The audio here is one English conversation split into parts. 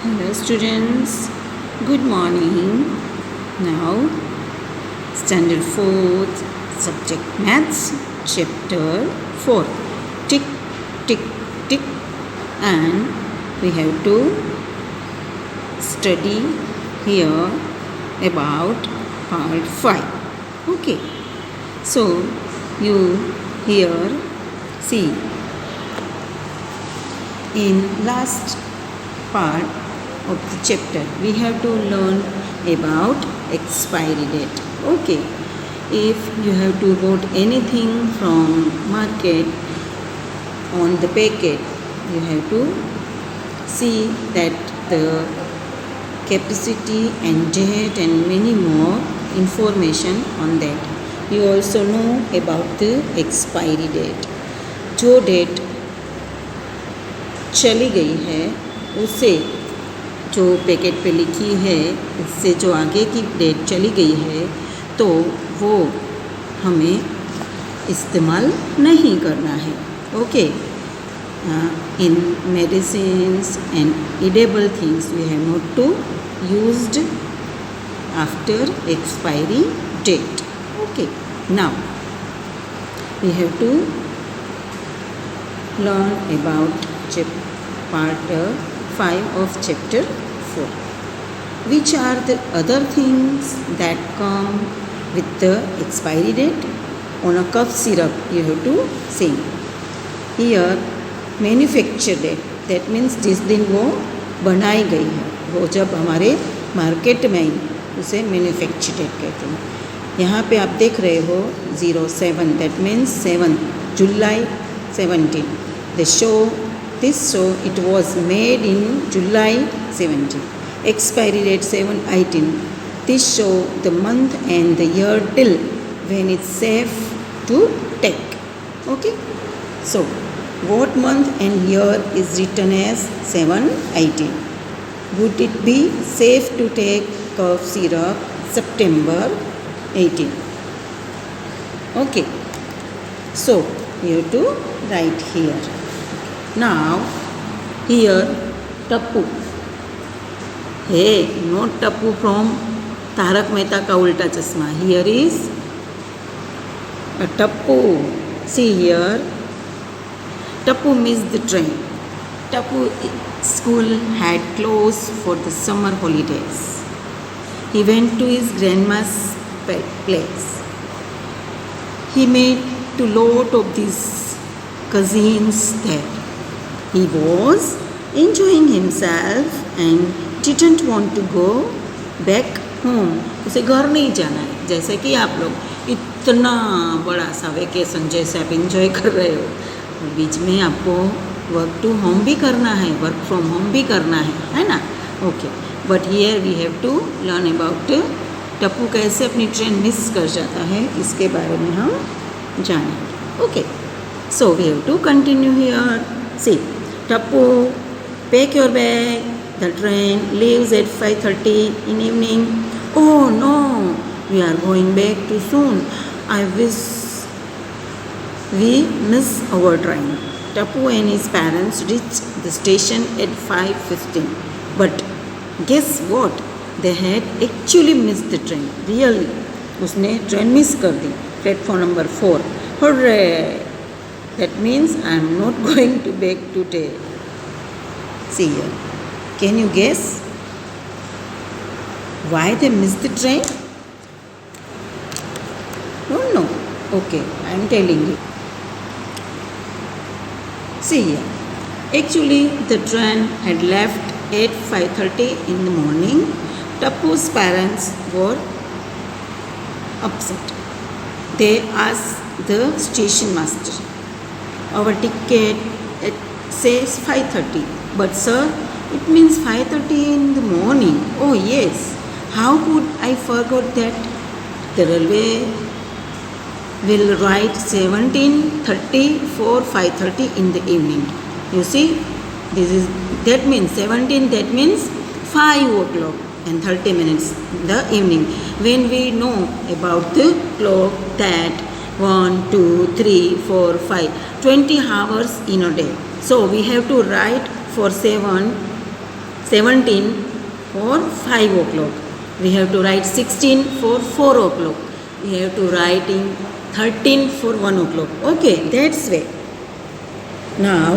Hello students, good morning. Now standard 4th subject maths chapter 4. Tick tick tick, and we have to study here about part 5. Okay, so you here see in last part of the chapter we have to learn about expiry date. Okay, if you have to bought anything from market on the packet, you have to see that the capacity and date and many more information on that. You also know about the expiry date. जो date चली गई है उसे जो packet पे लिखी है उससे जो आगे की डेट चली गई है तो वो हमें इस्तेमाल नहीं करना है. Okay, in medicines and edible things we have not to used after expiry date. Okay, now we have to learn about part 5 of chapter 4. Which are the other things that come with the expiry date? On a cough syrup you have to say here manufacture date, that means जिस दिन वो बनाई गई है, वो जब हमारे market में आई उसे मैन्युफैक्चर डेट कहते हैं. यहाँ पे आप देख रहे हो 07, that means 7 July 17. This show it was made in July 17. Expiry date 7/18. This show the month and the year till when it's safe to take. Okay, so what month and year is written as 7/18? Would it be safe to take cough syrup September 18? Okay, so you have to write here. Now here Tappu. Hey, not Tappu from Tarak Mehta Ka Ulta Chashma. Here is a Tappu. See here, Tappu missed the train. Tappu school had closed for the summer holidays. He went to his grandma's place. He made to lot of these cousins there. He was enjoying himself and didn't want to go back home. उसे घर नहीं जाना है. जैसे कि आप लोग इतना बड़ा सा वेकेशन जैसे आप इंजॉय कर रहे हो, बीच में आपको वर्क टू होम भी करना है, वर्क फ्रॉम होम भी करना है ना. Okay, but here we have to learn about Tappu कैसे अपनी ट्रेन मिस कर जाता है, इसके बारे में हम जानेंगे. Okay, so we have to continue here. See Tappu, pack your bag. The train leaves at 5:30 in evening. Oh no, we are going back too soon. I wish we miss our train. Tappu and his parents reached the station at 5:15. But guess what? They had actually missed the train. Really, उसने train miss कर दी. Platform number 4. Hooray! That means I am not going to back today. See here. Can you guess why they missed the train? Don't know. Okay, I am telling you. See here. Actually, the train had left at 5:30 in the morning. Tappu's parents were upset. They asked the station master, our ticket says 5:30, but sir, it means 5:30 in the morning. Oh yes, how could I forget that? The railway will write 17:30 for 5:30 in the evening. You see, that means 17, that means 5 o'clock and 30 minutes in the evening. When we know about the clock that 1, 2, 3, 4, 5, 20 hours in a day. So we have to write for 7 17 for 5 o'clock. We have to write 16 for 4 o'clock. We have to write in 13 for 1 o'clock. Okay, that's way. Now,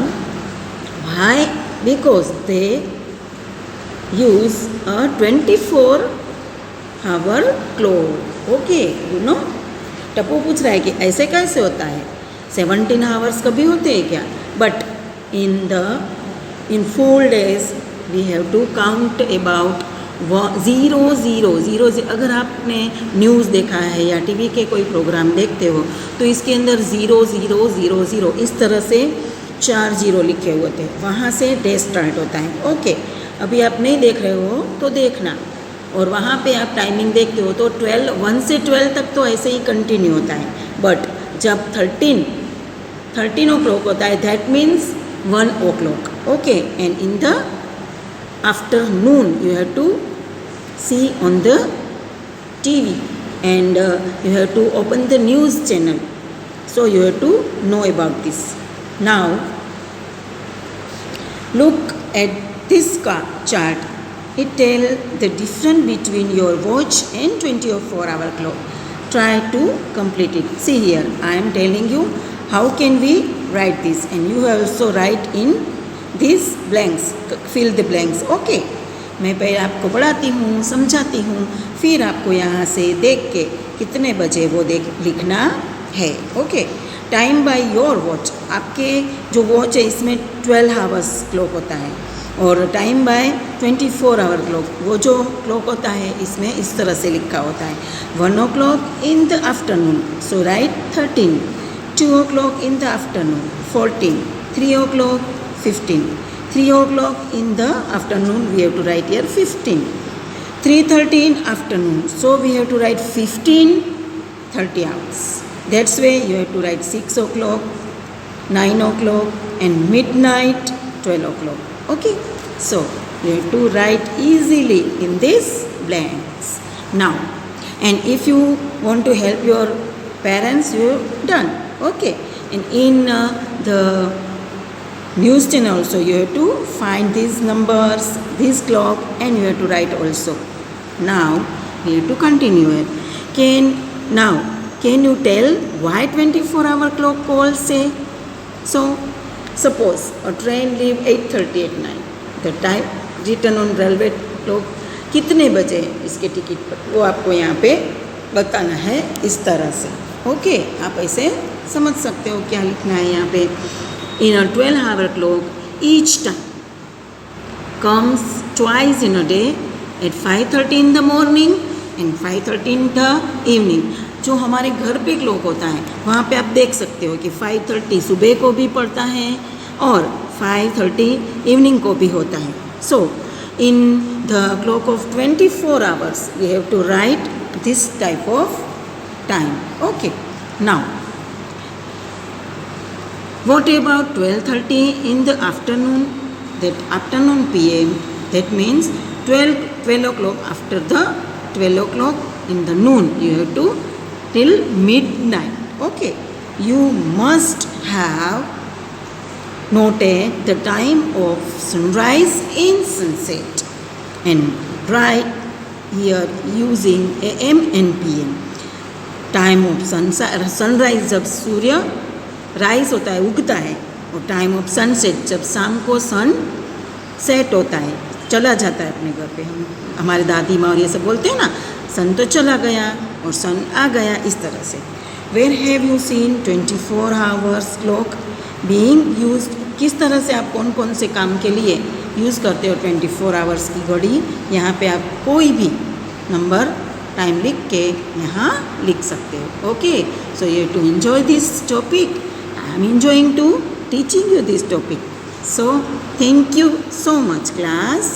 why? Because they use a 24-hour clock. Okay, you know. Tappu पूछ रहा है कि ऐसे कैसे होता है, 17 hours कभी होते हैं क्या? But in full days we have to count about 0 अगर आपने न्यूज़ देखा है या टीवी के कोई प्रोग्राम देखते हो तो इसके अंदर 0 इस तरह से 4 0 लिखे हुए थे, वहाँ से डे स्टार्ट होता है. ओके, अभी आप नहीं देख रहे हो तो देखना, और वहाँ पे आप टाइमिंग देखते हो तो 1 से 12 तक तो ऐसे ही कंटिन्यू होता है. बट जब 13 o'clock होता है, that means 1 o'clock. Okay, and in the afternoon you have to see on the TV and you have to open the news channel, so you have to know about this. Now look at this chart. It tells the difference between your watch and 24-hour clock. Try to complete it. See here, I am telling you how can we write this, and you also write in these blanks, fill the blanks. Okay, मैं पहले आपको पढ़ाती हूँ, समझाती हूँ, फिर आपको यहाँ से देख के कितने बजे वो लिखना है. Okay, time by your watch. आपके जो वॉच है इसमें 12 आवर्स क्लॉक होता है, और टाइम बाय 24-hour क्लॉक, वो जो क्लॉक होता है इसमें इस तरह से लिखा होता है. 1 o'clock in the afternoon, so write 13. 2 o'clock in the afternoon, 14. 3 o'clock, 15. 3 o'clock in the afternoon, we have to write here 15. 3:30 in afternoon, so we have to write 15:30 hours. That's way you have to write 6 o'clock, 9 o'clock, and midnight 12 o'clock. Okay, so you have to write easily in these blanks. Now, and if you want to help your parents, you have done. Okay, and in the news channel also you have to find these numbers, this clock, and you have to write also. Now we have to continue it. Can you tell why 24-hour clock calls say? So suppose a train leave 8:30 at night. The time written on railway clock कितने बजे इसके ticket पर, वो आपको यहाँ पे बताना है इस तरह से. ओके, आप ऐसे समझ सकते हो क्या लिखना है यहाँ पे. In a 12-hour clock, each time comes twice in a day at 5:30 in the morning and 5:30 in the evening. जो हमारे घर पे क्लॉक होता है वहाँ पे आप देख सकते हो कि 5:30 सुबह को भी पड़ता है और 5:30 इवनिंग को भी होता है. So in the clock of 24 hours we have to write this type of time. Okay, now what about 12:30 in the afternoon? That afternoon PM, that means 12 o'clock after the 12 o'clock in the noon. You have to till midnight. Okay, you must have noted the time of sunrise and sunset and write here using AM and PM. Time of sunrise जब सूर्य rise होता है, उगता है, और time of sunset जब शाम को सन set होता है, चला जाता है अपने घर पे. हमारे दादी माँ और ये सब बोलते हैं ना, सन तो चला गया और सन आ गया, इस तरह से. Where have you seen 24 hours clock being used? किस तरह से आप कौन कौन से काम के लिए यूज़ करते हो 24 hours की घड़ी? यहाँ पे आप कोई भी नंबर टाइम लिख के यहाँ लिख सकते हो. Okay, so you have to enjoy this topic. I am enjoying to teaching you this topic. So thank you so much, class.